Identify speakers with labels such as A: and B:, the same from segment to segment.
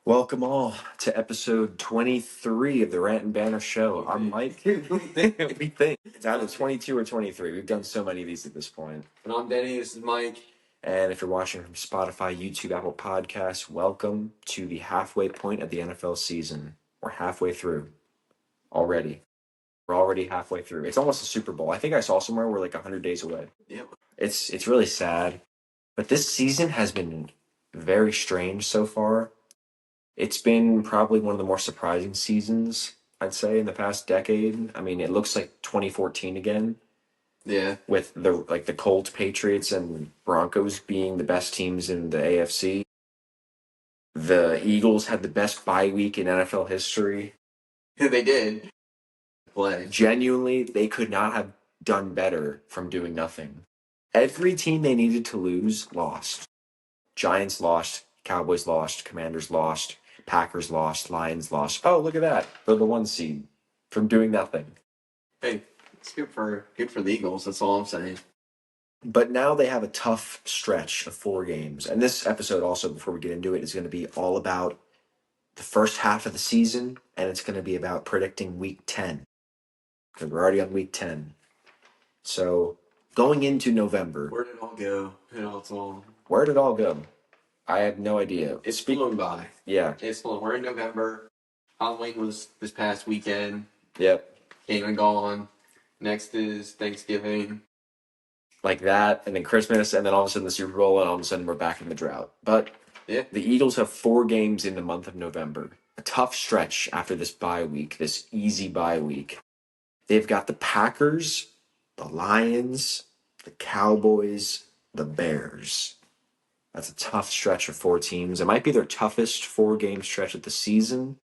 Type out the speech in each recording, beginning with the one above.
A: Welcome all to episode 23 of the Rant and Banter show. I'm Mike. We think it's either 22 or 23. We've done so many of these at this point.
B: And I'm Denny. This is Mike.
A: And if you're watching from Spotify, YouTube, Apple Podcasts, welcome to the halfway point of the NFL season. We're halfway through already. We're already halfway through. It's almost a Super Bowl. I think I saw somewhere we're like 100 days away.
B: Yep.
A: It's really sad. But this season has been very strange so far. It's been probably one of the more surprising seasons, I'd say, in the past decade. I mean, it looks like 2014 again.
B: Yeah.
A: With the Colts, Patriots, and Broncos being the best teams in the AFC. The Eagles had the best bye week in NFL history.
B: They did play.
A: Genuinely, they could not have done better from doing nothing. Every team they needed to lose lost. Giants lost, Cowboys lost, Commanders lost, Packers lost, Lions lost. Oh, look at that. They're the 1 seed from doing nothing.
B: Hey, it's good for the Eagles. That's all I'm saying.
A: But now they have a tough stretch of 4 games. And this episode also, before we get into it, is going to be all about the first half of the season, and it's going to be about predicting week 10. Because we're already on week 10. So, going into November.
B: Where did it all go?
A: Where did it all go? I have no idea.
B: It's flown by.
A: Yeah.
B: It's flown. We're in November. Halloween was this past weekend.
A: Yep.
B: Came and gone. Next is Thanksgiving.
A: Like that, and then Christmas, and then all of a sudden the Super Bowl, and all of a sudden we're back in the drought. But
B: yeah,
A: the Eagles have 4 games in the month of November. A tough stretch after this bye week, this easy bye week. They've got the Packers, the Lions, the Cowboys, the Bears. That's a tough stretch of 4 teams. It might be their toughest 4-game stretch of the season,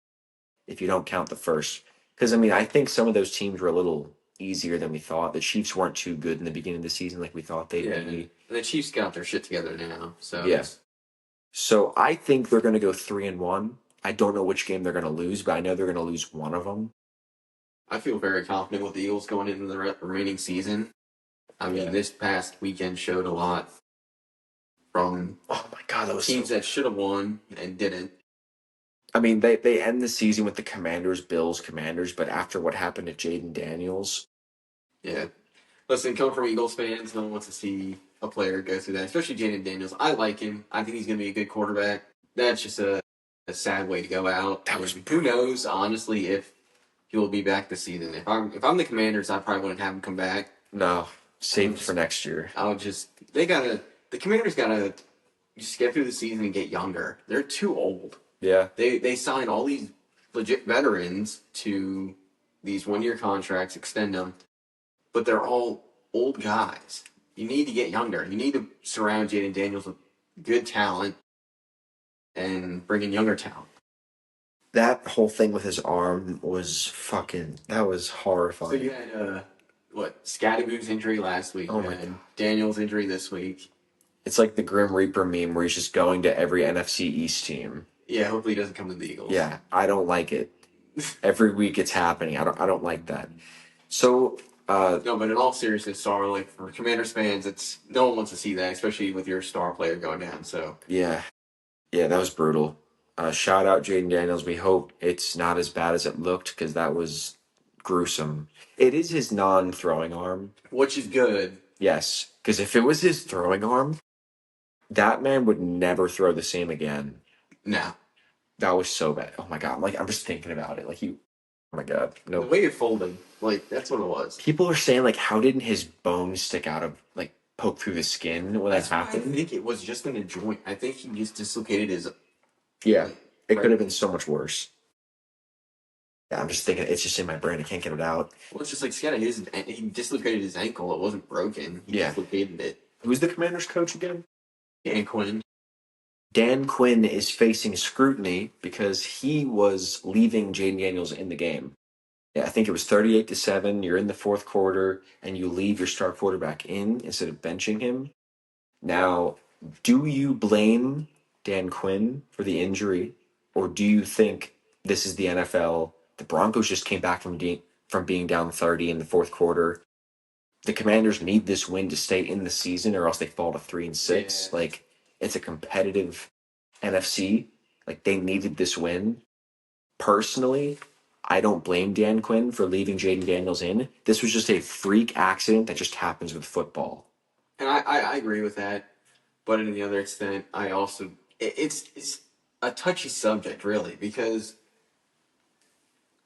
A: if you don't count the first. Because, I mean, I think some of those teams were a little easier than we thought. The Chiefs weren't too good in the beginning of the season like we thought they'd be.
B: The Chiefs got their shit together now. So
A: yeah. So I think they're going to go 3-1. I don't know which game they're going to lose, but I know they're going to lose one of them.
B: I feel very confident with the Eagles going into the remaining season. I mean, this past weekend showed a lot from
A: those
B: teams that should have won and didn't.
A: I mean, they end the season with the Commanders, Bills, Commanders, but after what happened to Jaden Daniels.
B: Yeah. Listen, coming from Eagles fans, no one wants to see a player go through that, especially Jaden Daniels. I like him. I think he's going to be a good quarterback. That's just a sad way to go out. Who knows, honestly, if he will be back this season. If I'm the Commanders, I probably wouldn't have him come back.
A: No, save it for next year.
B: The Commanders gotta just get through the season and get younger. They're too old.
A: Yeah.
B: They sign all these legit veterans to these 1-year contracts, extend them, but they're all old guys. You need to get younger. You need to surround Jaden Daniels with good talent and bring in younger talent.
A: That whole thing with his arm was that was horrifying.
B: So you had, Scattaboo's injury last week.
A: Oh my God.
B: Daniels' injury this week.
A: It's like the Grim Reaper meme where he's just going to every NFC East team.
B: Yeah, hopefully he doesn't come to the Eagles.
A: Yeah, I don't like it. Every week it's happening. I don't like that. So
B: no, but in all seriousness, for Commanders fans, no one wants to see that, especially with your star player going down. So
A: yeah, that was brutal. Shout out Jaden Daniels. We hope it's not as bad as it looked because that was gruesome. It is his non-throwing arm,
B: which is good.
A: Yes, because if it was his throwing arm, that man would never throw the same again.
B: No.
A: That was so bad. Oh my God. I'm just thinking about it. Oh my God. No.
B: The way it folded, that's what it was.
A: People are saying, how didn't his bones stick out of, poke through the skin when that happened?
B: I think it was just in a joint. I think he just dislocated his...
A: Yeah. It could have been so much worse. Yeah, I'm just thinking, it's just in my brain. I can't get it out.
B: Well, it's just like Scott, he dislocated his ankle. It wasn't broken. He dislocated it.
A: Who's the Commanders coach again?
B: Dan Quinn.
A: Dan Quinn is facing scrutiny because he was leaving Jaden Daniels in the game. Yeah, I think it was 38-7. You're in the 4th quarter, and you leave your star quarterback in instead of benching him. Now, do you blame Dan Quinn for the injury, or do you think this is the NFL? The Broncos just came back from being down 30 in the 4th quarter. The Commanders need this win to stay in the season, or else they fall to 3-6.
B: Yeah.
A: It's a competitive NFC. Like, they needed this win. Personally, I don't blame Dan Quinn for leaving Jaden Daniels in. This was just a freak accident that just happens with football.
B: And I agree with that. But in the other extent, I also it's a touchy subject really because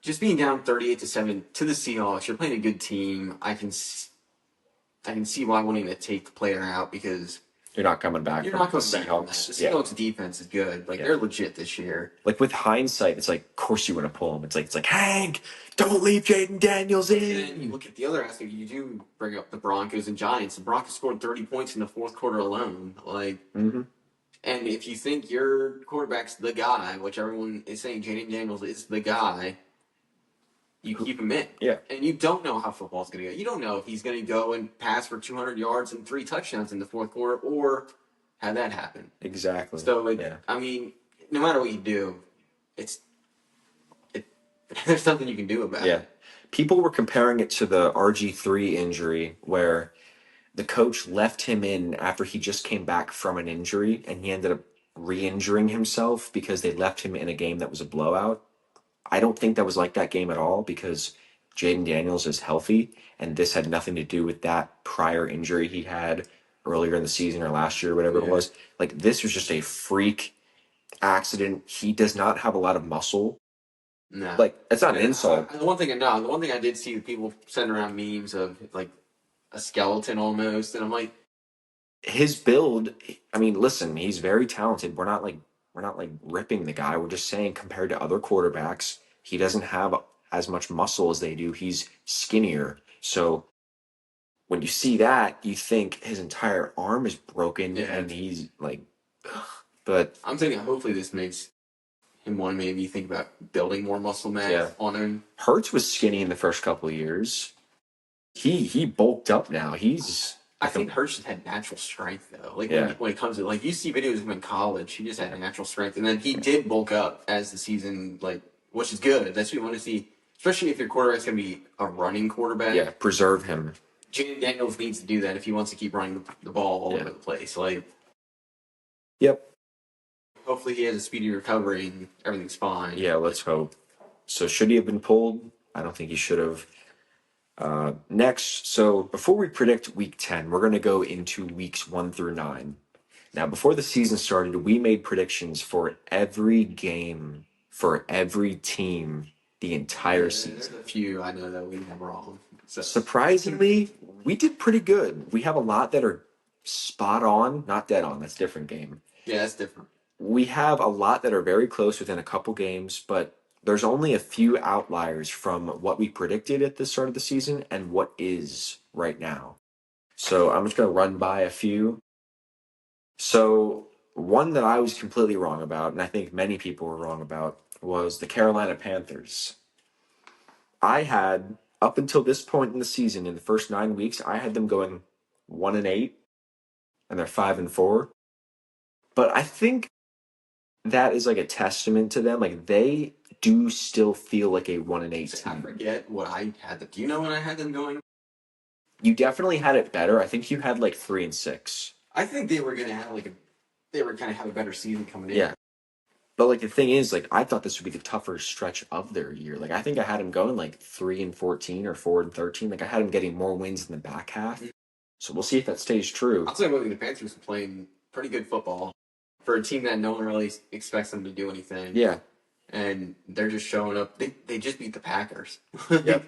B: just being down 38-7 to the Seahawks, you're playing a good team. I can see why wanting to take the player out because
A: You're not coming back
B: you're
A: from
B: not
A: the
B: coming back from that.
A: Seahawks.
B: The Seahawks defense is good. Like they're legit this year.
A: Like with hindsight, it's like, of course you want to pull him. It's like Hank, don't leave Jaden Daniels in.
B: And then you look at the other aspect. You do bring up the Broncos and Giants. The Broncos scored 30 points in the fourth quarter alone. Like, and if you think your quarterback's the guy, which everyone is saying Jaden Daniels is the guy, you keep him in.
A: Yeah.
B: And you don't know how football's going to go. You don't know if he's going to go and pass for 200 yards and 3 touchdowns in the fourth quarter or have that happen.
A: Exactly.
B: So, I mean, no matter what you do, there's nothing you can do about it.
A: People were comparing it to the RG3 injury where the coach left him in after he just came back from an injury and he ended up re-injuring himself because they left him in a game that was a blowout. I don't think that was like that game at all because Jaden Daniels is healthy and this had nothing to do with that prior injury he had earlier in the season or last year, whatever it was. Like, this was just a freak accident. He does not have a lot of muscle.
B: No.
A: Like, it's not an insult.
B: The one thing I did see people sending around memes of like a skeleton almost, and I'm like,
A: his build, I mean, listen, he's very talented. We're not like ripping the guy. We're just saying compared to other quarterbacks, he doesn't have as much muscle as they do. He's skinnier. So when you see that, you think his entire arm is broken and he's like, ugh. But
B: I'm thinking hopefully this makes him want to maybe think about building more muscle mass on him.
A: Hurts was skinny in the first couple of years. He bulked up now.
B: I think Hurts just had natural strength though. Like when it comes to like you see videos of him in college, he just had natural strength, and then he did bulk up as the season which is good. That's what you want to see, especially if your quarterback's gonna be a running quarterback.
A: Yeah, preserve him.
B: Jaden Daniels needs to do that if he wants to keep running the ball all over the place.
A: Yep.
B: Hopefully he has a speedy recovery and everything's fine.
A: Yeah, let's hope. So should he have been pulled? I don't think he should have. Next, so before we predict week 10, we're going to go into weeks 1 through 9. Now, before the season started, we made predictions for every game, for every team, the entire season.
B: There's a few I know that we have wrong. So.
A: Surprisingly, we did pretty good. We have a lot that are spot on, not dead on. That's a different game.
B: Yeah, that's different.
A: We have a lot that are very close within a couple games, but there's only a few outliers from what we predicted at the start of the season and what is right now. So I'm just going to run by a few. So one that I was completely wrong about, and I think many people were wrong about, was the Carolina Panthers. I had, up until this point in the season, in the first 9 weeks, I had them going 1-8, and they're 5-4. But I think that is like a testament to them. Like, they do still feel like a 1-8 team.
B: I forget what I had them. Do you know when I had them going?
A: You definitely had it better. I think you had like 3-6.
B: I think they were gonna have they were gonna have a better season coming in.
A: Yeah. But like the thing is, like, I thought this would be the tougher stretch of their year. Like, I think I had them going like 3-14 or 4-13. Like, I had them getting more wins in the back half. So we'll see if that stays true.
B: I'll tell you what, the Panthers are playing pretty good football for a team that no one really expects them to do anything.
A: Yeah.
B: And they're just showing up. They just beat the Packers.
A: Yep.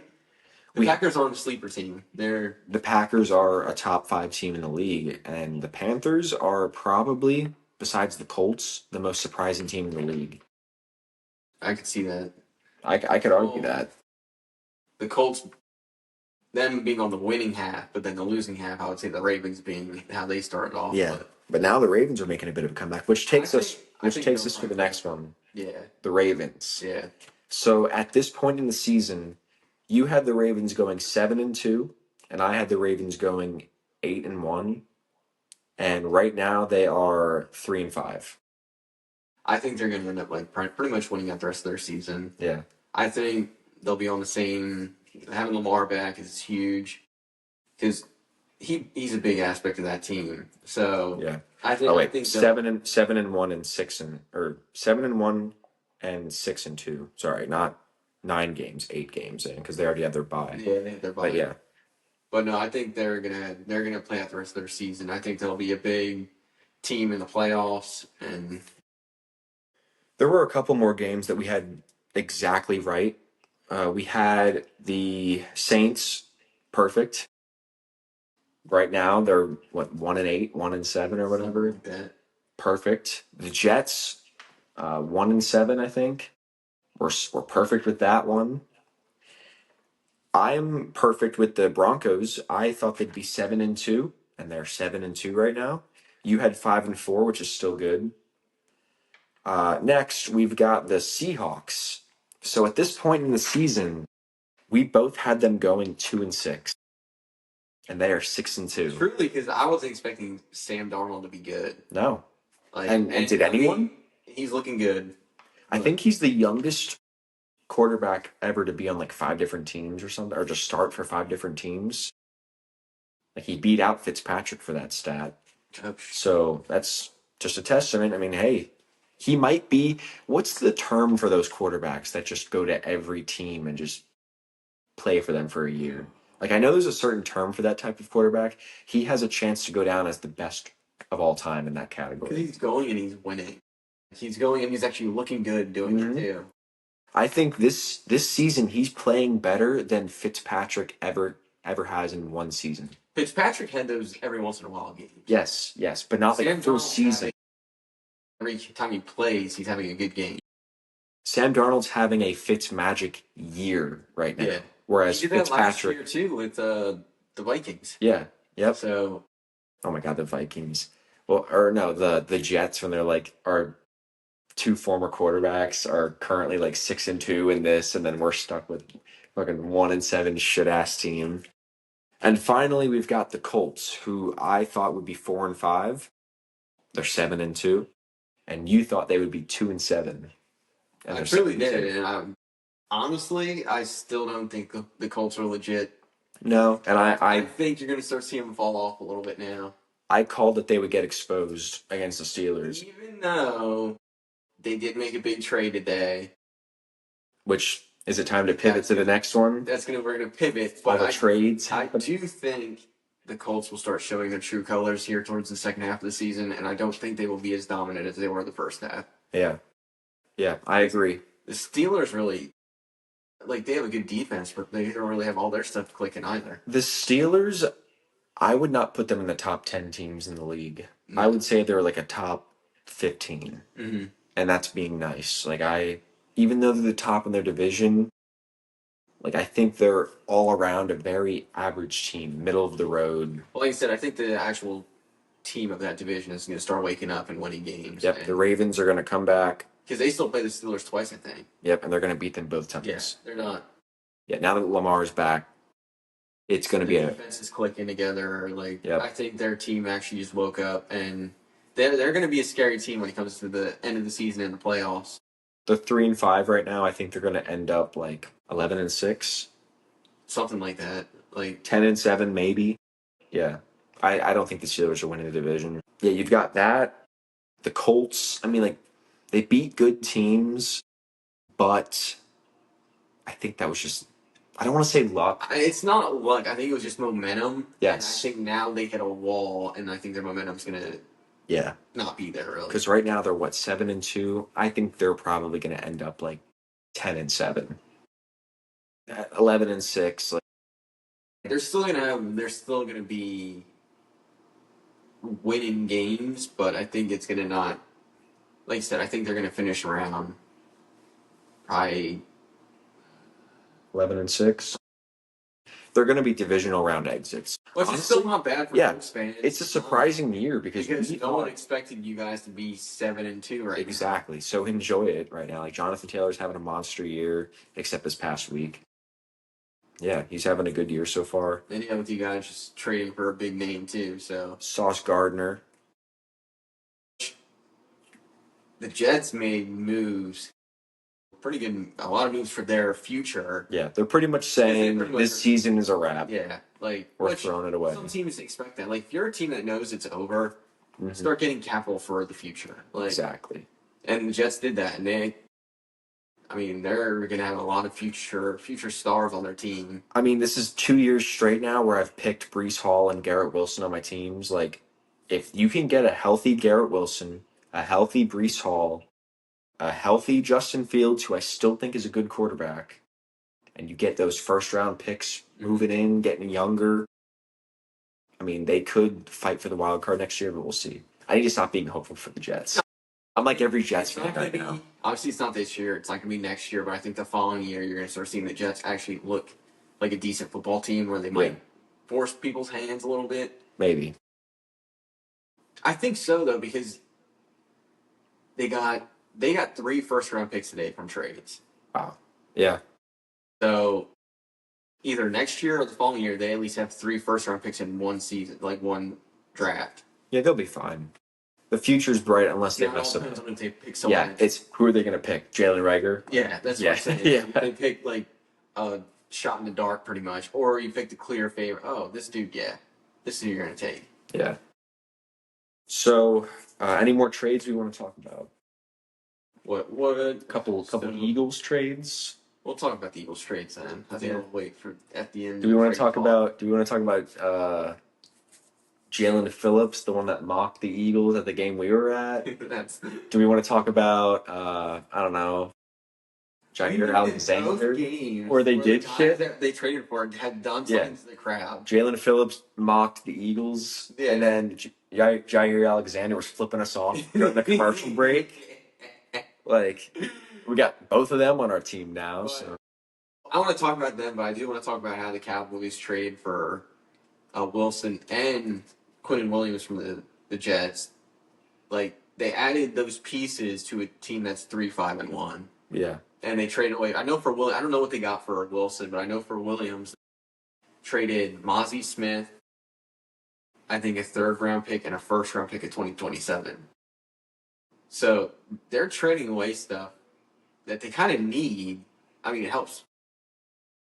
B: The Packers aren't a sleeper team. The
A: Packers are a top 5 team in the league, and the Panthers are probably, besides the Colts, the most surprising team in the league.
B: I could see that.
A: I could argue that.
B: The Colts, them being on the winning half, but then the losing half, I would say the Ravens being how they started off.
A: Yeah. But now the Ravens are making a bit of a comeback, which takes us to the next one.
B: Yeah.
A: The Ravens.
B: Yeah.
A: So at this point in the season, you had the Ravens going 7-2, and I had the Ravens going 8-1. And right now they are 3-5.
B: I think they're going to end up pretty much winning out the rest of their season.
A: Yeah.
B: I think they'll be on the same. Having Lamar back is huge because he's a big aspect of that team. So
A: Yeah.
B: I think
A: Oh
B: I
A: wait,
B: think
A: 7-1 and 7-1 and 6-2. Sorry, not 9 games, 8 games in because they already had their bye.
B: yeah, they have their
A: But
B: bye.
A: yeah,
B: But no, I think they're gonna play out the rest of their season. I think they'll be a big team in the playoffs, and
A: there were a couple more games that we had exactly right. We had the Saints perfect. Right now, they're what 1-8, 1-7, or
B: something
A: whatever.
B: like that.
A: Perfect. The Jets, 1-7, I think. We're perfect with that one. I'm perfect with the Broncos. I thought they'd be 7-2, and they're 7-2 right now. You had 5-4, which is still good. Next, we've got the Seahawks. So at this point in the season, we both had them going 2-6, and they are 6-2.
B: Truly, because I wasn't expecting Sam Darnold to be good.
A: No,
B: Like,
A: and did
B: I mean,
A: anyone?
B: he's looking good.
A: I think he's the youngest quarterback ever to be on like 5 different teams or something, or just start for 5 different teams. Like he beat out Fitzpatrick for that stat. So that's just a testament. I mean, hey, he might be. What's the term for those quarterbacks that just go to every team and just play for them for a year? Like I know there's a certain term for that type of quarterback. He has a chance to go down as the best of all time in that
B: Because
A: category.
B: he's going and he's winning. He's going and he's actually looking good doing it too.
A: I think this season he's playing better than Fitzpatrick ever has in one season.
B: Fitzpatrick had those every once in a while games.
A: Yes, but not like a full season.
B: Every time he plays, he's having a good game.
A: Sam Darnold's having a Fitzmagic year right now.
B: Yeah.
A: Whereas
B: he did that
A: Fitzpatrick
B: last year too with the Vikings.
A: Yeah. Yep.
B: So
A: Oh my God, the Vikings. Well, or no, the Jets when they're like our two former quarterbacks are currently like 6-2 in this, and then we're stuck with fucking 1-7 shit ass team. And finally, we've got the Colts, who I thought would be 4-5. They're 7-2, and you thought they would be 2-7. And
B: I
A: they're
B: truly
A: 7-2.
B: did, and honestly, I still don't think the Colts are legit.
A: No, and
B: I think you're going to start seeing them fall off a little bit now.
A: I called that they would get exposed against the Steelers.
B: Even though they did make a big trade today.
A: Which, is it time to pivot to the next one?
B: We're gonna pivot.
A: All the trades.
B: I do think the Colts will start showing their true colors here towards the second half of the season, and I don't think they will be as dominant as they were the first half.
A: Yeah, I agree.
B: The Steelers really, they have a good defense, but they don't really have all their stuff clicking either.
A: The Steelers, I would not put them in the top 10 teams in the league.
B: No.
A: I would say they're like a top 15.
B: Mm-hmm.
A: And that's being nice. Even though they're the top in their division, I think they're all around a very average team, middle of the road.
B: Well, like I said, I think the actual team of that division is going to start waking up and winning games.
A: Yep, the Ravens are going to come back.
B: Because they still play the Steelers twice, I think.
A: Yep, and they're going to beat them both times.
B: Yes, they're not.
A: Yeah, now that Lamar's back, it's going to be
B: defense is clicking together.
A: Yep.
B: I think their team actually just woke up, and they're going to be a scary team when it comes to the end of the season and the playoffs.
A: They're 3-5 right now. I think they're going to end up 11-6,
B: something like that.
A: 10-7 maybe. Yeah, I don't think the Steelers are winning the division. Yeah, you've got that. The Colts. I mean, they beat good teams, but I think that was just. I don't want to say luck.
B: It's not luck. I think it was just momentum.
A: Yes.
B: And I think now they hit a wall, and I think their momentum's going to not be there really.
A: Because right now they're 7-2. I think they're probably going to end up 10-7, 11-6.
B: They're still gonna be winning games, but I think it's gonna not. Like I said, I think they're gonna finish around probably
A: 11-6. They're going to be divisional round exits.
B: Which is still not bad for Colts fans.
A: It's a surprising year because
B: no one expected you guys to be 7-2 right now.
A: Exactly. So enjoy it right now. Jonathan Taylor's having a monster year, except this past week. Yeah, he's having a good year so far.
B: And with you guys just trading for a big name too, so
A: Sauce Gardner.
B: The Jets made moves pretty good. A lot of moves for their future.
A: Yeah, they're pretty much saying this season is a wrap.
B: Yeah, like
A: we're throwing it away.
B: Some teams expect that. Like if you're a team that knows it's over, start getting capital for the future. Like,
A: exactly.
B: And the Jets did that, and they're gonna have a lot of future stars on their team.
A: I mean, this is 2 years straight now where I've picked Breece Hall and Garrett Wilson on my teams. Like, if you can get a healthy Garrett Wilson, a healthy Breece Hall, a healthy Justin Fields, who I still think is a good quarterback, and you get those first round picks moving in, getting younger. I mean, they could fight for the wild card next year, but we'll see. I need to stop being hopeful for the Jets. I'm like every Jets fan right now.
B: Obviously, it's not this year. It's not going to be next year, but I think the following year you're going to start seeing the Jets actually look like a decent football team where they might force people's hands a little bit.
A: Maybe.
B: I think so, though, because they got 3 first-round picks today from trades.
A: Wow. Yeah.
B: So either next year or the following year, they at least have 3 first-round picks in one season, like one draft.
A: Yeah, they'll be fine. The future's bright unless they mess up. Yeah, it's who are they going to pick? Jalen Reagor?
B: Yeah, that's what I'm saying. Yeah. They pick like a shot in the dark pretty much. Or you pick the clear favorite. Oh, this dude, this is who you're going to take.
A: Yeah. So, any more trades we want to talk about?
B: What a
A: couple Eagles trades?
B: We'll talk about the Eagles trades then. I think we'll wait for at the end.
A: Do we want to talk about Jalen Phillips, the one that mocked the Eagles at the game we were at? Do we want to talk about I don't know, Jair Alexander? Or they did shit
B: that they traded for and had done something to the crowd.
A: Jalen Phillips mocked the Eagles, and then Jair Alexander was flipping us off during the commercial break. Like, we got both of them on our team now. So
B: I want to talk about them, but I do want to talk about how the Cowboys traded for Wilson and Quinn Williams from the Jets. Like, they added those pieces to a team that's 3-5-1.
A: Yeah.
B: And they traded away. I know for Williams, I don't know what they got for Wilson, but I know for Williams, traded Mozzie Smith, I think a 3rd-round pick and a 1st-round pick in 2027. So they're trading away stuff that they kind of need. I mean, it helps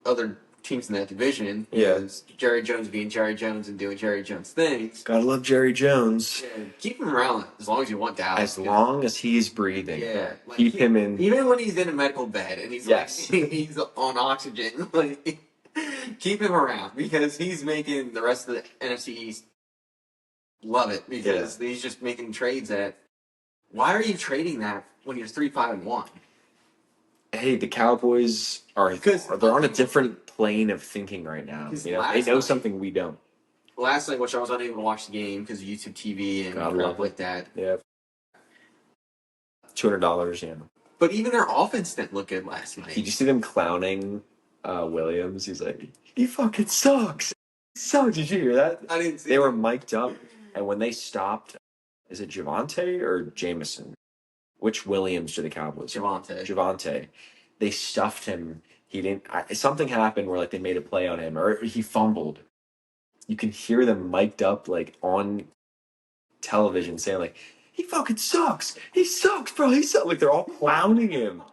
B: other teams in that division. Because Jerry Jones being Jerry Jones and doing Jerry Jones things.
A: Gotta love Jerry Jones.
B: Yeah, keep him around as long as you want Dallas.
A: As long as he's breathing.
B: Yeah.
A: Like, keep him in.
B: Even when he's in a medical bed and he's he's on oxygen. Like, keep him around because he's making the rest of the NFC East love it because he's just making trades that. Why are you trading that when you're 3-5-1?
A: Hey, the Cowboys they're on a different plane of thinking right now. You know, they know something we don't.
B: Last night, which I was unable to watch the game because of YouTube TV and stuff like that.
A: Yeah. $200, yeah.
B: But even their offense didn't look good last night.
A: Did you see them clowning Williams? He's like, he fucking sucks. So, did you hear that?
B: I didn't see
A: They were mic'd up, and when they stopped, is it Javonte or Jameson? Which Williams to the Cowboys? Javonte. They stuffed him. He didn't. Something happened where like they made a play on him, or he fumbled. You can hear them mic'd up like on television saying like, "He fucking sucks. He sucks, bro. He sucks." Like they're all clowning him.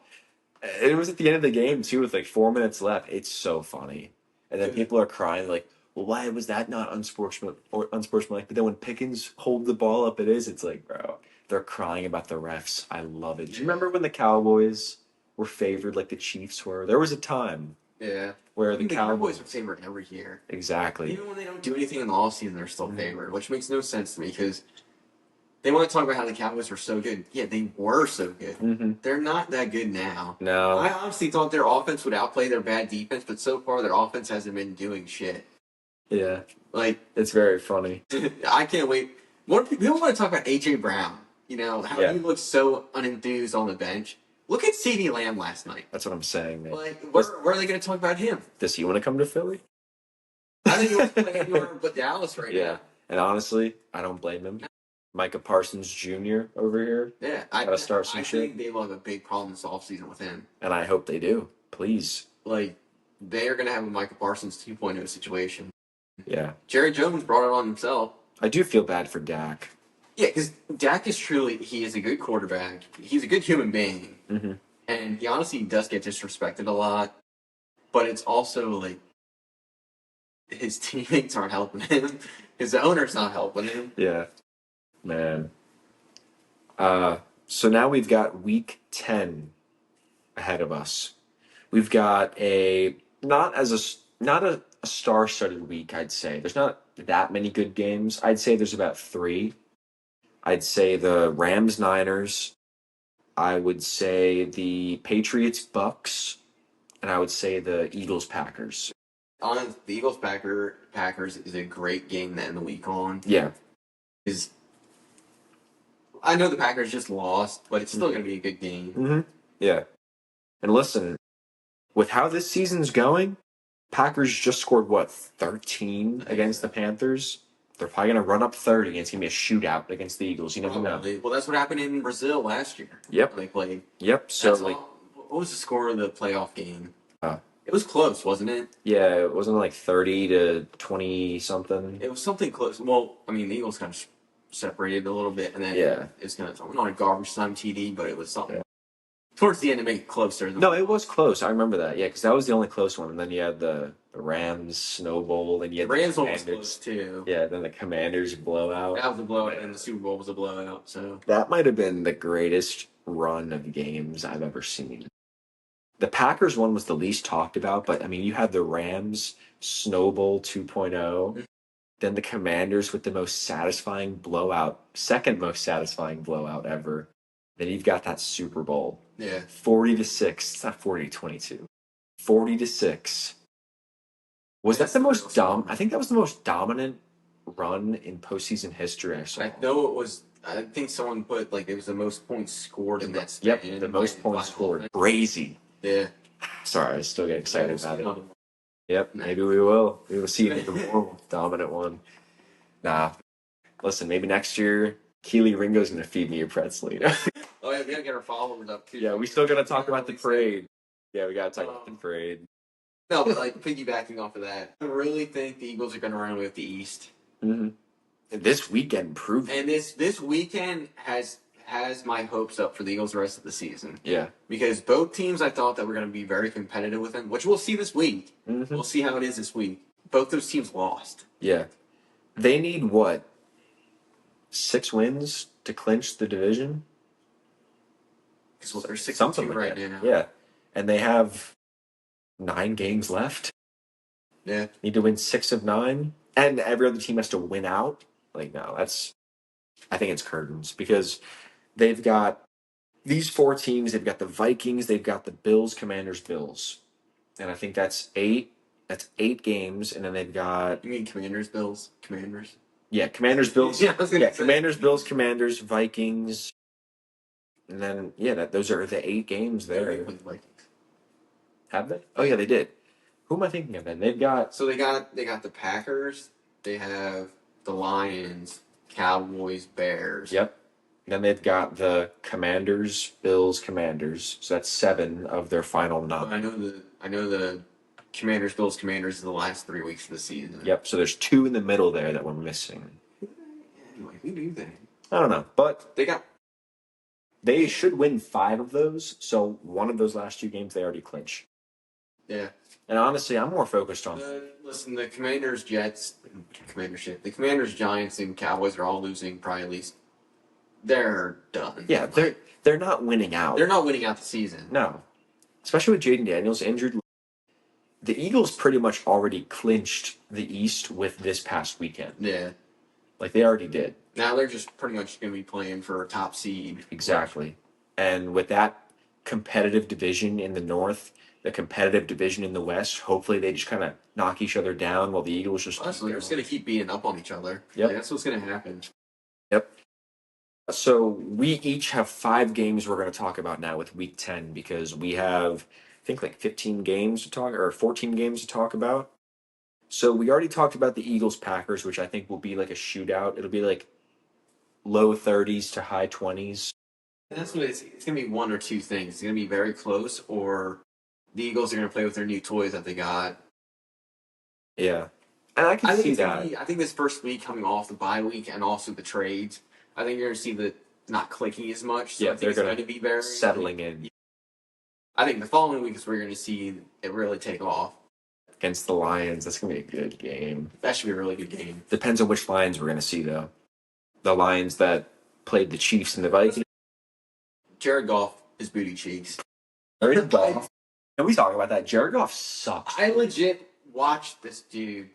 A: And it was at the end of the game too, with like 4 minutes left. It's so funny. And then people are crying like, well, why was that not unsportsmanlike? But then when Pickens hold the ball up, it is. It's like, bro, they're crying about the refs. I love it. Do you remember when the Cowboys were favored like the Chiefs were? There was a time where the Cowboys
B: were favored every year.
A: Exactly.
B: Even when they don't do anything in the offseason, they're still favored, which makes no sense to me because they want to talk about how the Cowboys were so good. Yeah, they were so good.
A: Mm-hmm.
B: They're not that good now.
A: No.
B: I honestly thought their offense would outplay their bad defense, but so far their offense hasn't been doing shit.
A: Yeah.
B: Like,
A: it's very funny.
B: I can't wait. More people want to talk about A.J. Brown. You know, how he looks so unenthused on the bench. Look at CeeDee Lamb last night.
A: That's what I'm saying, man.
B: Like, where are they going to talk about him?
A: Does he want to come to Philly?
B: I think he wants to play anywhere but Dallas right now.
A: Yeah. And honestly, I don't blame him. Micah Parsons Jr. over here.
B: Yeah.
A: Gotta start some shit.
B: I think they will have a big problem this offseason with him.
A: And I hope they do. Please.
B: Like, they are going to have a Micah Parsons 2.0 situation.
A: Yeah.
B: Jerry Jones brought it on himself.
A: I do feel bad for Dak.
B: Yeah, because Dak is he is a good quarterback. He's a good human being.
A: Mm-hmm.
B: And he honestly does get disrespected a lot, but it's also like his teammates aren't helping him. His owner's not helping him.
A: Yeah, man. So now we've got week 10 ahead of us. We've got not a star-studded week, I'd say. There's not that many good games. I'd say there's about three. I'd say the Rams Niners. I would say the Patriots Bucks, and I would say the Eagles Packers.
B: On the Eagles Packers is a great game to end the week on.
A: Yeah.
B: Is I know the Packers just lost, but it's still going to be a good game.
A: Mm-hmm. Yeah. And listen, with how this season's going, Packers just scored, what, 13 against the Panthers? They're probably going to run up 30, and it's going to be a shootout against the Eagles. You never know.
B: Well, that's what happened in Brazil last year.
A: Yep.
B: When they played.
A: Yep. So,
B: what was the score of the playoff game? It was close, wasn't it?
A: Yeah, it wasn't like 30 to 20 something.
B: It was something close. Well, I mean, the Eagles kind of separated a little bit, and then it's kind of not a garbage time TD, but it was something. Yeah. Towards the end to make it closer.
A: No, it was close. I remember that. Yeah, because that was the only close one. And then you had the Rams Snow Bowl, and you had
B: the Rams
A: the
B: one was close too.
A: Yeah, then the Commanders blowout.
B: That was a blowout, and the Super Bowl was a blowout. So
A: that might have been the greatest run of games I've ever seen. The Packers one was the least talked about, but I mean, you had the Rams Snow Bowl 2.0, then the Commanders with the most satisfying blowout, second most satisfying blowout ever. Then you've got that Super Bowl.
B: Yeah.
A: 40-6. It's not 40-22. 40-6. Was that the most I think that was the most dominant run in postseason history I saw.
B: I know it was. I think someone put like it was the most points scored in that span.
A: Yep, the most points scored. Crazy.
B: Yeah.
A: Sorry, I still get excited about it. Yep, maybe we will. We will see the more dominant one. Nah. Listen, maybe next year, Keely Ringo's going to feed me a pretzel, you know?
B: Oh, yeah, we got to get our followers up, too.
A: Yeah, we still got to talk about the parade. Yeah, we got to talk about the parade.
B: No, but like piggybacking off of that, I really think the Eagles are going to run away with the East.
A: Mm-hmm. And this weekend proved it.
B: And this weekend has my hopes up for the Eagles the rest of the season.
A: Yeah.
B: Because both teams I thought that were going to be very competitive with them, which we'll see this week.
A: Mm-hmm.
B: We'll see how it is this week. Both those teams lost.
A: Yeah. They need what? 6 wins to clinch the division?
B: Because they're 6
A: something
B: like
A: right
B: that. Now.
A: Yeah. And they have 9 games left.
B: Yeah.
A: Need to win 6 of 9. And every other team has to win out. Like, no, I think it's curtains because they've got these 4 teams. They've got the Vikings. They've got the Bills, Commanders, Bills. And I think that's 8. That's 8 games. And then they've got...
B: You mean Commanders, Bills, Commanders?
A: Yeah, Commanders, Bills.
B: Yeah,
A: Commanders, Bills, Commanders, Vikings. And then, those are the 8 games there.
B: They played the Vikings.
A: Have they? Oh, yeah, they did. Who am I thinking of then? They've got...
B: So they got the Packers. They have the Lions, Cowboys, Bears.
A: Yep. Then they've got the Commanders, Bills, Commanders. So that's 7 of their final 9.
B: I know the Commanders, Bills, Commanders is the last 3 weeks of the season.
A: Yep. So there's 2 in the middle there that we're missing.
B: Anyway, who knew that?
A: I don't know, but
B: they
A: should win 5 of those. So one of those last 2 games they already clinch.
B: Yeah.
A: And honestly, I'm more focused on.
B: Listen, the Commanders, Jets, the Commanders, Giants, and Cowboys are all losing. Probably at least they're done.
A: Yeah, they're not winning out.
B: They're not winning out the season.
A: No, especially with Jaden Daniels injured. The Eagles pretty much already clinched the East with this past weekend.
B: Yeah,
A: like they already did.
B: Now they're just pretty much going to be playing for a top seed.
A: Exactly, and with that competitive division in the North. The competitive division in the West. Hopefully, they just kind of knock each other down while the Eagles just.
B: Honestly, they're just going to keep beating up on each other.
A: Yep.
B: That's what's going to happen.
A: Yep. So we each have 5 games we're going to talk about now with Week 10 because we have, I think, like 15 games to talk or 14 games to talk about. So we already talked about the Eagles Packers, which I think will be like a shootout. It'll be like low 30s to high 20s.
B: And that's what it's going to be one or two things. It's going to be very close or. The Eagles are going to play with their new toys that they got.
A: Yeah. And I can see that.
B: I think this first week coming off the bye week and also the trades, I think you're going to see the not clicking as much. So
A: yeah,
B: they're
A: going
B: to be very
A: settling in.
B: I think the following week is where you're going to see it really take off.
A: Against the Lions, that's going to be a good game.
B: That should be a really good game.
A: Depends on which Lions we're going to see, though. The Lions that played the Chiefs and the Vikings.
B: Jared Goff is booty cheeks.
A: Jared Goff. Can we talk about that? Jared Goff sucks.
B: I legit watched this dude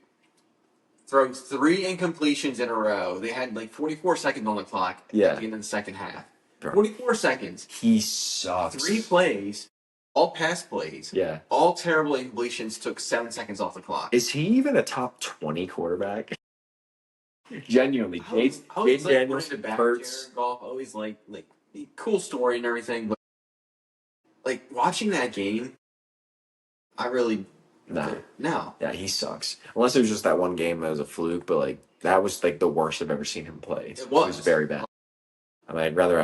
B: throw 3 incompletions in a row. They had like 44 seconds on the clock at the end of the second half. Bro. 44 seconds.
A: He sucks.
B: 3 plays, all pass plays.
A: Yeah.
B: All terrible incompletions, took 7 seconds off the clock.
A: Is he even a top 20 quarterback? Genuinely.
B: Jaden
A: Daniels,
B: Hurts. Jared Goff, always like cool story and everything, but like watching that game, I really no.
A: Yeah, he sucks. Unless it was just that one game that was a fluke, but like that was like the worst I've ever seen him play. It was very bad. I mean, I'd rather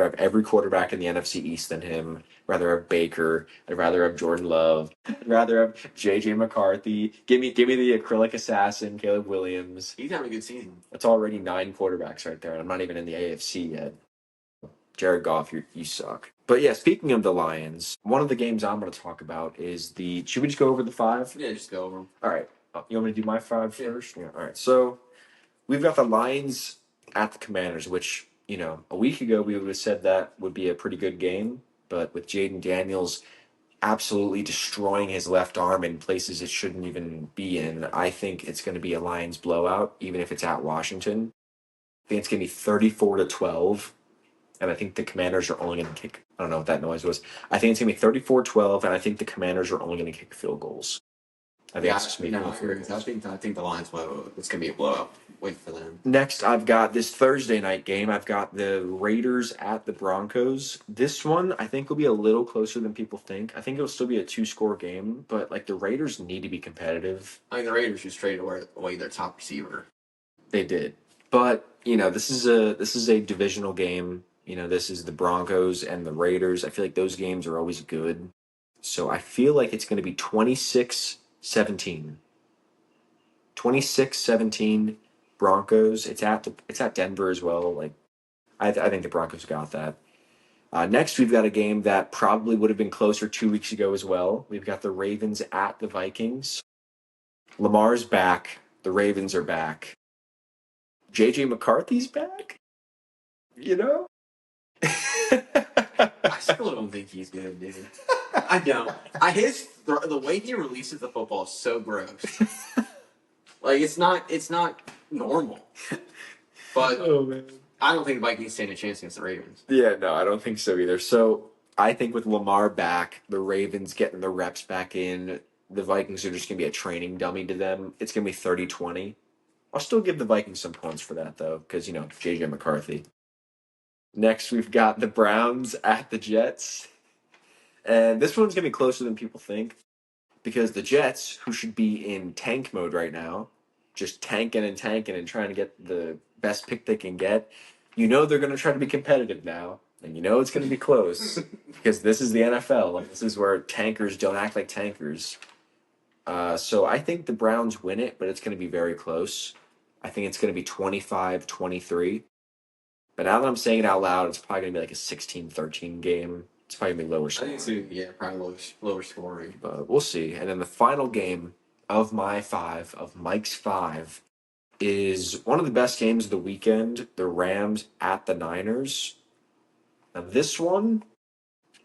A: have every quarterback in the NFC East than him. I'd rather have Baker. I'd rather have Jordan Love. I'd rather have JJ McCarthy. Give me the acrylic assassin, Caleb Williams.
B: He's having a good season.
A: That's already 9 quarterbacks right there, and I'm not even in the AFC yet. Jared Goff, you suck. But yeah, speaking of the Lions, one of the games I'm going to talk about is the. Should we just go over the 5?
B: Yeah, just go over them.
A: All right. You want me to do my 5 first? Yeah. All right. So we've got the Lions at the Commanders, which, a week ago we would have said that would be a pretty good game. But with Jaden Daniels absolutely destroying his left arm in places it shouldn't even be in, I think it's going to be a Lions blowout, even if it's at Washington. I think it's going to be 34-12. And I think the Commanders are only going to kick. I don't know what that noise was. I think it's going to be 34-12, and I think the Commanders are only going to kick field goals. I think it's just me.
B: I think the Lions blowout. It's going to be a blowout. Wait for them.
A: Next, I've got this Thursday night game. I've got the Raiders at the Broncos. This one, I think, will be a little closer than people think. I think it'll still be a 2-score game, but like the Raiders need to be competitive.
B: I mean, the Raiders just traded away their top receiver.
A: They did, but this is a divisional game. This is the Broncos and the Raiders. I feel like those games are always good. So I feel like it's going to be 26-17. 26-17 Broncos. It's at Denver as well. Like I think the Broncos got that. Next, we've got a game that probably would have been closer 2 weeks ago as well. We've got the Ravens at the Vikings. Lamar's back. The Ravens are back. JJ McCarthy's back.
B: I still don't think he's good, dude. I know. The way he releases the football is so gross. Like it's not normal. But I don't think the Vikings stand a chance against the Ravens.
A: Yeah, no, I don't think so either. So I think with Lamar back, the Ravens getting the reps back in, the Vikings are just going to be a training dummy to them. It's going to be 30-20. I'll still give the Vikings some points for that, though, because, JJ McCarthy. Next, we've got the Browns at the Jets. And this one's going to be closer than people think because the Jets, who should be in tank mode right now, just tanking and trying to get the best pick they can get, they're going to try to be competitive now. And it's going to be close because this is the NFL. Like, this is where tankers don't act like tankers. So I think the Browns win it, but it's going to be very close. I think it's going to be 25-23. But now that I'm saying it out loud, it's probably going to be like a 16-13 game. It's probably going to be lower scoring.
B: I think so, yeah, probably lower scoring.
A: But we'll see. And then the final game of Mike's 5, is one of the best games of the weekend, the Rams at the Niners. Now this one,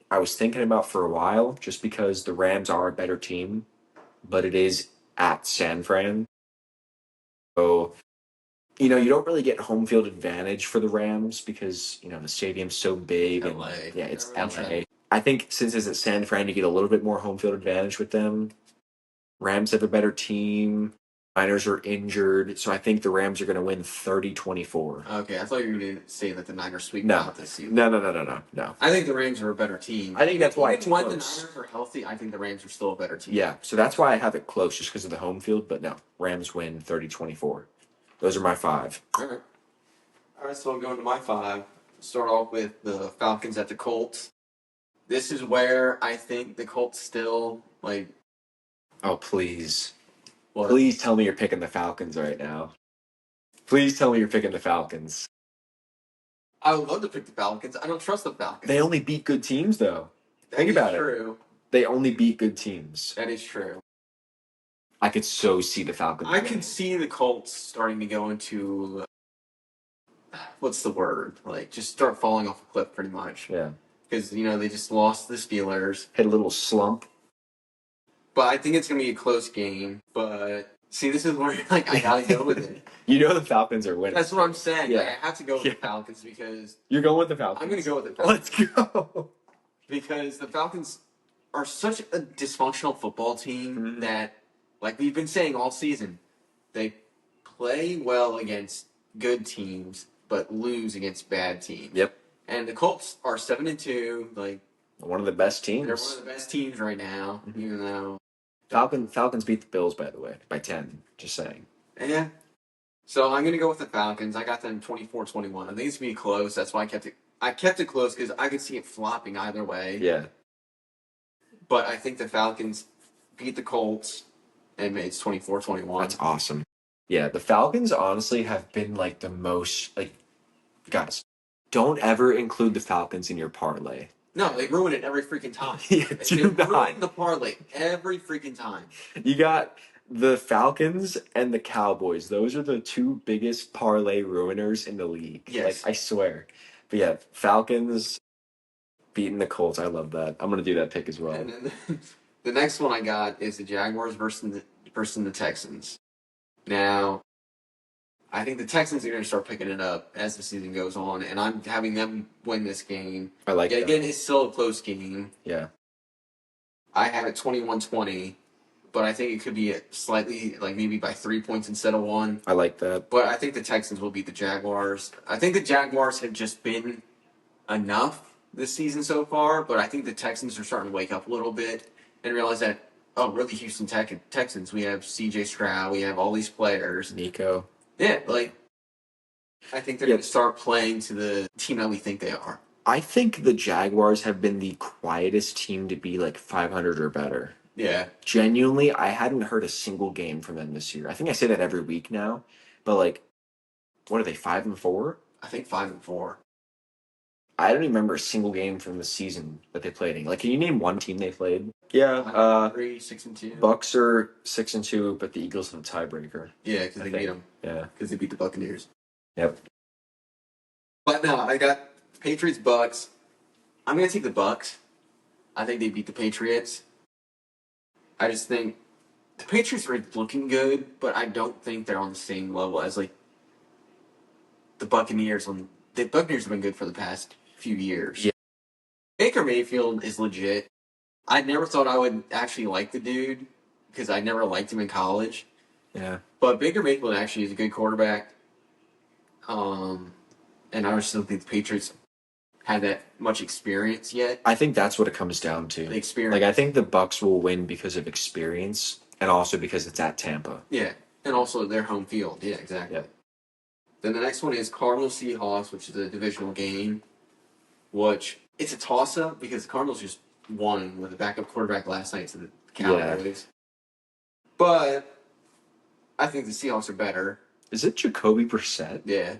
A: I was thinking about for a while just because the Rams are a better team, but it is at San Fran. So you don't really get home field advantage for the Rams because, the stadium's so big.
B: LA.
A: And, yeah, it's LA. I think since it's at San Fran, you get a little bit more home field advantage with them. Rams have a better team. Niners are injured. So I think the Rams are going to win 30-24.
B: Okay, I thought you were going to say that the Niners sweep
A: out
B: this season.
A: No.
B: I think the Rams are a better team.
A: I think that's why it's
B: when
A: close.
B: The Niners are healthy, I think the Rams are still a better team.
A: Yeah, so that's why I have it close, just because of the home field. But no, Rams win 30-24. Those are my 5.
B: All right, so I'm going to my 5. Start off with the Falcons at the Colts. This is where I think the Colts still,
A: Oh, please.
B: What?
A: Please tell me you're picking the Falcons right now. Please tell me you're picking the Falcons.
B: I would love to pick the Falcons. I don't trust the Falcons.
A: They only beat good teams, though. Think about it.
B: True.
A: They only beat good teams.
B: That is true.
A: I could so see the Falcons.
B: I could see the Colts starting to go into what's the word? Like just start falling off a cliff pretty much.
A: Yeah.
B: Because they just lost the Steelers.
A: Hit a little slump.
B: But I think it's gonna be a close game. But see, this is where I gotta go with it.
A: The Falcons are winning.
B: That's what I'm saying.
A: Yeah.
B: Like, I have to go with the Falcons because
A: you're going with the Falcons.
B: I'm gonna go with the Falcons.
A: Let's go.
B: Because the Falcons are such a dysfunctional football team that, like we've been saying all season, they play well against good teams but lose against bad teams.
A: Yep.
B: And the Colts are 7-2, like
A: one of the best teams.
B: They're one of the best teams right now, even though
A: Falcons beat the Bills, by the way, by 10. Just saying.
B: Yeah. So I'm gonna go with the Falcons. I got them 24-21. I think it's gonna be close. That's why I kept it close because I could see it flopping either way.
A: Yeah.
B: But I think the Falcons beat the Colts and it's 24-21.
A: That's awesome. Yeah, the Falcons honestly have been like the most guys, don't ever include the Falcons in your parlay.
B: No, they ruin it every freaking time.
A: Yeah,
B: they ruin the parlay every freaking time.
A: You got the Falcons and the Cowboys. Those are the two biggest parlay ruiners in the league.
B: Yes.
A: I swear. But yeah, Falcons beating the Colts. I love that. I'm going to do that pick as well.
B: And then the next one I got is the Jaguars versus the Texans. Now, I think the Texans are going to start picking it up as the season goes on, and I'm having them win this game.
A: I like that.
B: Again, it's still a close game.
A: Yeah.
B: I have it 21-20, but I think it could be slightly, like maybe by 3 points instead of 1.
A: I like that.
B: But I think the Texans will beat the Jaguars. I think the Jaguars have just been enough this season so far, but I think the Texans are starting to wake up a little bit and realize that, oh, we're the Houston Texans. We have C.J. Stroud. We have all these players.
A: Nico.
B: Yeah, I think they're going to start playing to the team that we think they are.
A: I think the Jaguars have been the quietest team to be 500 or better.
B: Yeah.
A: Genuinely, I hadn't heard a single game from them this year. I think I say that every week now, but what are they, 5-4?
B: I think 5-4.
A: I don't even remember a single game from the season that they played in. Can you name one team they played? Yeah,
B: 6-2.
A: Bucks are 6-2, but the Eagles have a tiebreaker.
B: Yeah, because they beat them.
A: Yeah,
B: because they beat the Buccaneers.
A: Yep.
B: But no, I got Patriots Bucks. I'm gonna take the Bucks. I think they beat the Patriots. I just think the Patriots are looking good, but I don't think they're on the same level as the Buccaneers. The Buccaneers have been good for the past few years.
A: Yeah.
B: Baker Mayfield is legit. I never thought I would actually like the dude because I never liked him in college.
A: Yeah.
B: But Baker Mayfield actually is a good quarterback. And I just don't think the Patriots had that much experience yet.
A: I think that's what it comes down to.
B: The experience.
A: I think the Bucks will win because of experience and also because it's at Tampa.
B: Yeah. And also their home field. Yeah, exactly.
A: Yeah.
B: Then the next one is Cardinals Seahawks, which is a divisional game, which it's a toss-up because the Cardinals just won with a backup quarterback last night to the Cowboys. Yeah. But I think the Seahawks are better.
A: Is it Jacoby Brissett?
B: Yeah.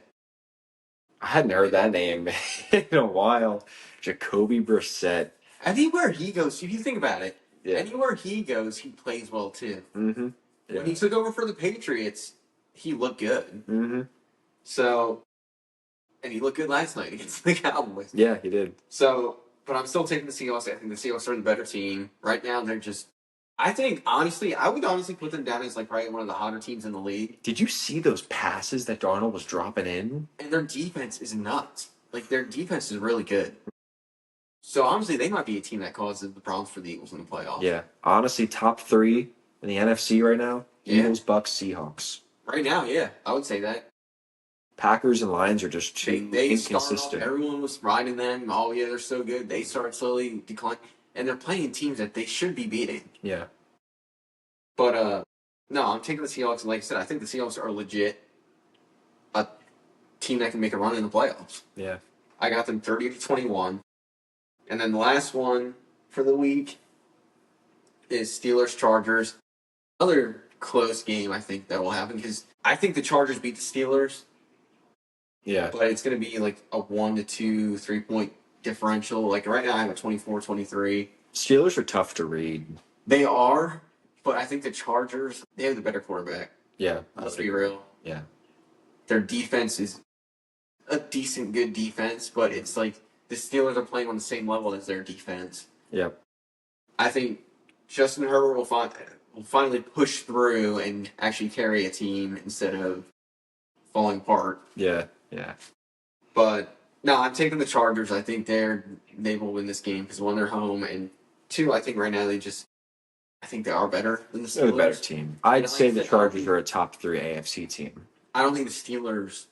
A: I hadn't heard that name in a while. Jacoby Brissett.
B: Anywhere he goes, if you think about it,
A: yeah.
B: Anywhere he goes, he plays well too.
A: Mm-hmm. Yeah.
B: When he took over for the Patriots, he looked good.
A: Mm-hmm.
B: So, and he looked good last night against the Cowboys.
A: Yeah, he did.
B: So, but I'm still taking the Seahawks. I think the Seahawks are the better team. Right now, they're just... I think, honestly, I would honestly put them down as probably one of the hotter teams in the league.
A: Did you see those passes that Darnold was dropping in?
B: And their defense is nuts. Their defense is really good. So, honestly, they might be a team that causes the problems for the Eagles in the playoffs.
A: Yeah. Honestly, top 3 in the NFC right now, Eagles, Bucks, Seahawks.
B: Right now, yeah. I would say that.
A: Packers and Lions are just too inconsistent.
B: Everyone was riding them. Oh, yeah, they're so good. They start slowly declining. And they're playing teams that they should be beating.
A: Yeah.
B: But, no, I'm taking the Seahawks. And like I said, I think the Seahawks are legit a team that can make a run in the playoffs.
A: Yeah.
B: I got them 30-21. And then the last one for the week is Steelers-Chargers. Another close game, I think, that will happen. Because I think the Chargers beat the Steelers.
A: Yeah.
B: But it's going to be a 1 to 2, 3 point differential. Like right now, I have a 24-23.
A: Steelers are tough to read.
B: They are, but I think the Chargers, they have the better quarterback.
A: Yeah,
B: Let's be real.
A: Yeah.
B: Their defense is a decent, good defense, but it's like the Steelers are playing on the same level as their defense.
A: Yep.
B: I think Justin Herbert will finally push through and actually carry a team instead of falling apart.
A: Yeah.
B: But no, I'm taking the Chargers. I think they will win this game because one, they're home, and two, I think right now I think they are better than the Steelers.
A: They're the better team. I'd say the Chargers are a top 3 AFC team.
B: I don't think the Steelers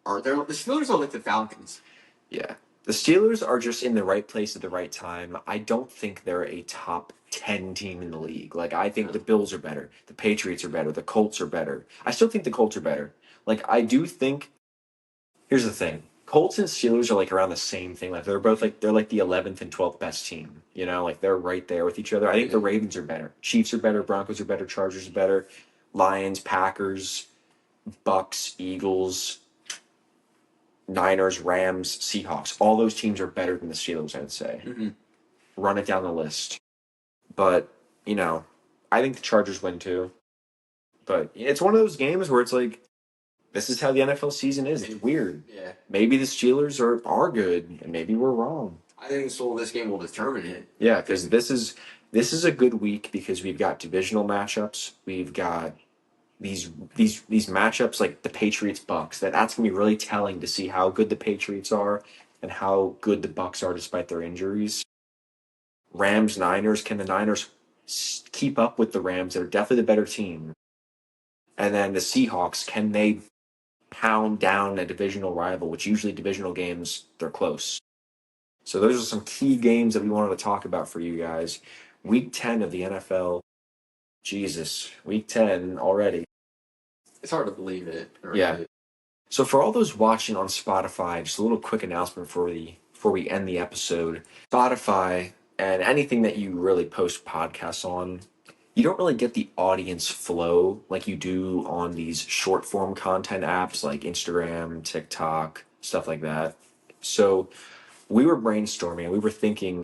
B: are. The Steelers are like the Falcons.
A: Yeah. The Steelers are just in the right place at the right time. I don't think they're a top 10 team in the league. Like, I think the Bills are better. The Patriots are better. The Colts are better. I still think the Colts are better. Like, I do think. Here's the thing. Colts and Steelers are like around the same thing. Like they're both like they're like the 11th and 12th best team. You know, like they're right there with each other. I think the Ravens are better. Chiefs are better. Broncos are better. Chargers are better. Lions, Packers, Bucks, Eagles, Niners, Rams, Seahawks. All those teams are better than the Steelers, I'd say.
B: Mm-hmm.
A: Run it down the list. But, you know, I think the Chargers win too. But it's one of those games where it's like, this is how the NFL season is. It's weird.
B: Yeah.
A: Maybe the Steelers are good, and maybe we're wrong.
B: I think this game will determine it.
A: Yeah, because this is a good week because we've got divisional matchups. We've got these matchups like the Patriots Bucks. That's gonna be really telling to see how good the Patriots are and how good the Bucks are despite their injuries. Rams Niners. Can the Niners keep up with the Rams? They're definitely the better team. And then the Seahawks. Can they pound down a divisional rival, which usually divisional games, they're close. So those are some key games that we wanted to talk about for you guys. Week 10 of the NFL. Jesus, week 10 already.
B: It's hard to believe it.
A: Yeah. So for all those watching on Spotify, just a little quick announcement before we end the episode. Spotify and anything that you really post podcasts on, you don't really get the audience flow like you do on these short form content apps like Instagram, TikTok, stuff like that. So we were brainstorming and we were thinking,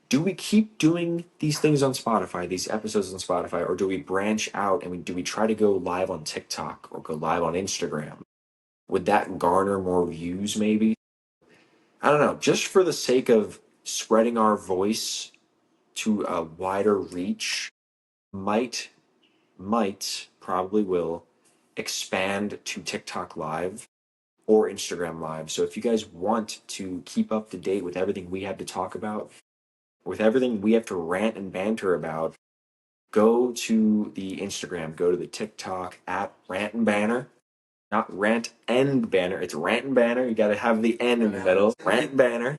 A: do we keep doing these things on Spotify, these episodes on Spotify, or do we branch out and do we try to go live on TikTok or go live on Instagram? Would that garner more views maybe? I don't know, just for the sake of spreading our voice to a wider reach, might probably will expand to TikTok Live or Instagram Live. So if you guys want to keep up to date with everything we have to talk about, with everything we have to rant and banter about, go to the Instagram, go to the TikTok at Rant and Banner. Not Rant and Banner, it's Rant and Banner. You got to have the N in the middle. Rant and Banner.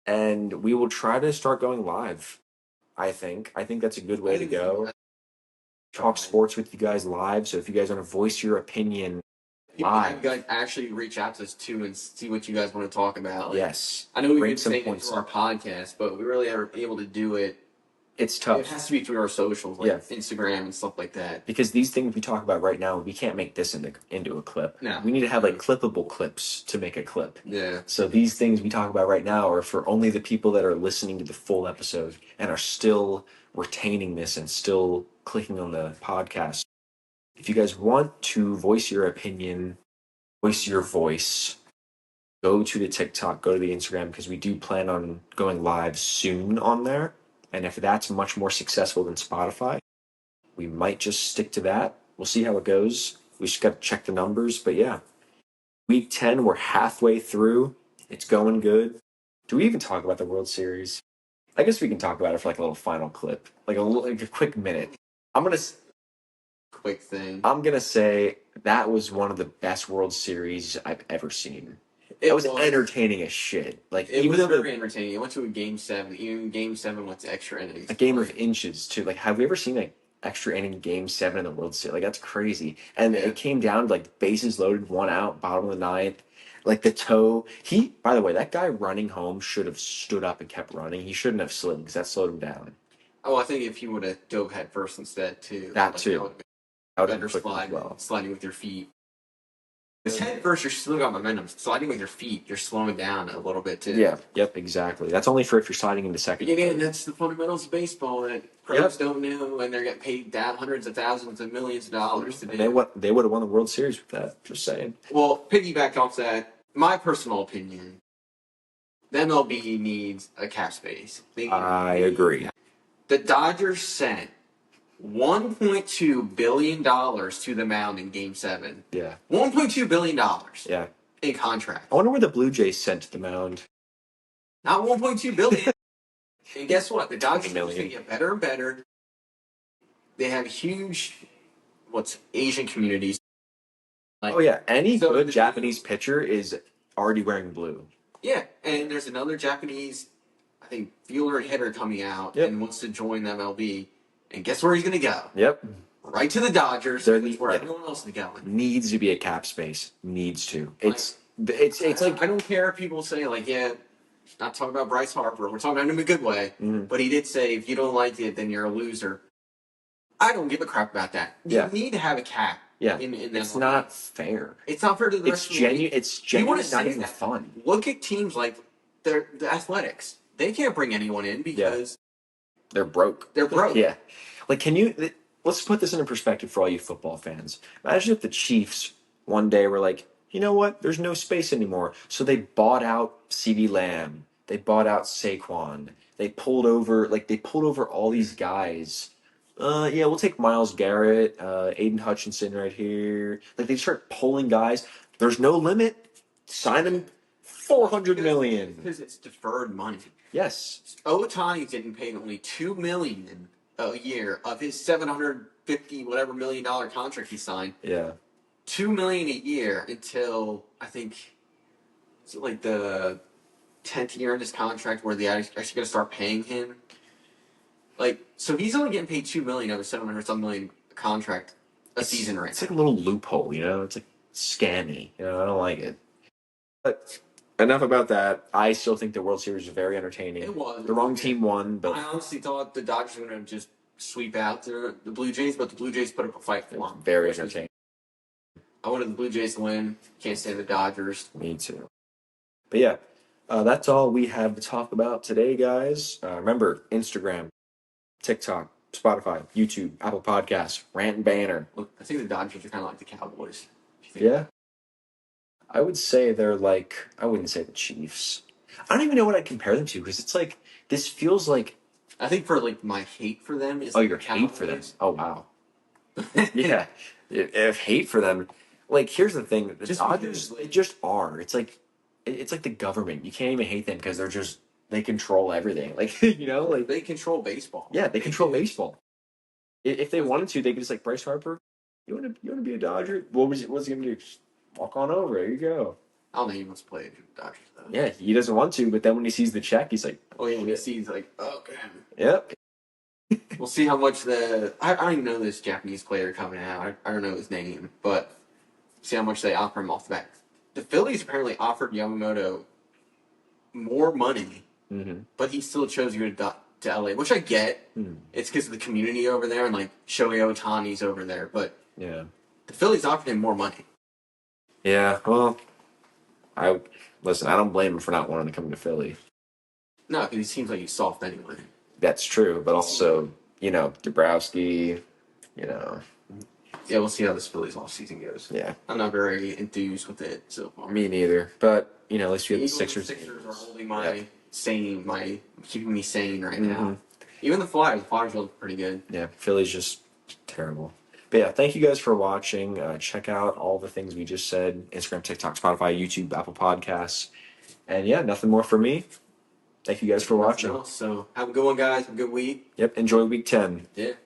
A: And we will try to start going live, I think. I think that's a good way to go. Talk sports with you guys live. So if you guys want to voice your opinion live.
B: You guys actually reach out to us too and see what you guys want to talk about. Like,
A: yes.
B: I know we've been saying it through our podcast, but we really are able to do it.
A: It's tough.
B: It has to be through our socials, like Instagram and stuff like that.
A: Because these things we talk about right now, we can't make this into a clip.
B: No.
A: We need to have like clippable clips to make a clip.
B: Yeah.
A: So these things we talk about right now are for only the people that are listening to the full episode and are still retaining this and still clicking on the podcast. If you guys want to voice your opinion, voice your voice, go to the TikTok, go to the Instagram, because we do plan on going live soon on there. And if that's much more successful than Spotify, we might just stick to that. We'll see how it goes. We just got to check the numbers. But yeah, week 10, we're halfway through. It's going good. Do we even talk about the World Series? I guess we can talk about it for like a little final clip, like a quick minute.
B: Quick thing.
A: I'm going to say that was one of the best World Series I've ever seen. It was entertaining as shit. Like
B: it was very entertaining. It went to a game 7. Even game 7 went to extra innings.
A: A game of inches too. Like, have we ever seen like extra inning game 7 in the World Series? Like, that's crazy. And it came down to like bases loaded, 1 out, bottom of the 9th. Like the toe. By the way, that guy running home should have stood up and kept running. He shouldn't have slid because that slowed him down.
B: Oh, I think if he would have dove head first instead too.
A: That too.
B: That would have been better sliding with your feet. Because head first, you're still got momentum. Sliding with your feet, you're slowing down a little bit too.
A: Yeah. Yep. Exactly. That's only for if you're sliding into second.
B: Again, that's the fundamentals of baseball that pros don't know, and they're getting paid hundreds of thousands of millions of dollars to do.
A: They would have won the World Series with that. Just saying.
B: Well, piggyback off that, my personal opinion, the MLB needs a cap space.
A: I agree.
B: The Dodgers sent $1.2 billion to the mound in Game 7.
A: Yeah.
B: $1.2 billion.
A: Yeah.
B: In contract.
A: I wonder where the Blue Jays sent to the mound.
B: Not $1.2 billion. And guess what? The Dodgers are going to get better and better. They have huge, Asian communities.
A: Oh yeah, any good Japanese pitcher is already wearing blue.
B: Yeah, and there's another Japanese, I think, fielder and hitter coming out and wants to join the MLB. And guess where he's going to go?
A: Yep.
B: Right to the Dodgers, where everyone else is going.
A: Needs to be a cap space. Needs to. It's like
B: I don't care if people say not talking about Bryce Harper. We're talking about him in a good way.
A: Mm-hmm.
B: But he did say, if you don't like it, then you're a loser. I don't give a crap about that. You need to have a cap.
A: Yeah. It's not fair.
B: It's not fair to the rest of the league.
A: It's genuine. Not even fun.
B: Look at teams like the Athletics. They can't bring anyone in because
A: they're broke.
B: They're broke.
A: Yeah. Like, let's put this into perspective for all you football fans. Imagine if the Chiefs one day were like, you know what? There's no space anymore. So they bought out CeeDee Lamb. They bought out Saquon. They pulled over all these guys. We'll take Myles Garrett, Aiden Hutchinson right here. Like, they start pulling guys. There's no limit. Sign them $400 million.
B: Because it's deferred money.
A: Yes.
B: Ohtani's getting paid only $2 million a year of his $750 whatever million contract he signed.
A: Yeah.
B: $2 million a year until I think the 10th year in his contract where they actually going to start paying him. So he's only getting paid $2 million of a $700 million contract season right now.
A: It's like a little loophole, It's like scammy. I don't like it. But enough about that. I still think the World Series was very entertaining.
B: It was.
A: The wrong team won, but
B: I honestly thought the Dodgers were going to just sweep out the Blue Jays, but the Blue Jays put up a fight for them.
A: Very entertaining.
B: I wanted the Blue Jays to win. Can't stand the Dodgers.
A: Me too. But yeah, that's all we have to talk about today, guys. Remember, Instagram, TikTok, Spotify, YouTube, Apple Podcasts, Rant and Banter.
B: Look, I think the Dodgers are kind of like the Cowboys.
A: Yeah. I would say they're like, I wouldn't say the Chiefs. I don't even know what I'd compare them to because it's like, this feels like.
B: I think for my hate for them is.
A: Oh, your hate for them? Oh, wow. Yeah. If hate for them. Like, here's the thing. The Dodgers, they just are. It's like the government. You can't even hate them because they control everything. Like,
B: they control baseball.
A: Yeah, they control baseball. If they wanted to, they could just like Bryce Harper. You want to be a Dodger? What's he gonna do? Just walk on over. There you go.
B: I don't think he wants to play the Dodgers though.
A: Yeah, he doesn't want to, but then when he sees the check, he's like,
B: oh yeah, when he sees okay.
A: Yep.
B: We'll see how much I don't even know this Japanese player coming out. I don't know his name, but see how much they offer him off the bat. The Phillies apparently offered Yamamoto more money, but he still chose to go to LA, which I get. It's because of the community over there and Shohei Ohtani's over there, but
A: yeah,
B: the Phillies offered him more money.
A: Yeah, well, I don't blame him for not wanting to come to Philly.
B: No, because he seems like he's soft anyway.
A: That's true, but also, Dabrowski, Yeah,
B: we'll see how this Phillies offseason goes.
A: Yeah.
B: I'm not very enthused with it so far.
A: Me neither, but, at least we have the Sixers.
B: The Sixers are holding keeping me sane right now. Even the Flyers look pretty good. Yeah, Philly's just terrible. But yeah, thank you guys for watching. Check out all the things we just said. Instagram, TikTok, Spotify, YouTube, Apple Podcasts. And yeah, nothing more for me. Thank you guys for watching. So have a good one, guys. Have a good week. Yep, enjoy week 10. Yeah.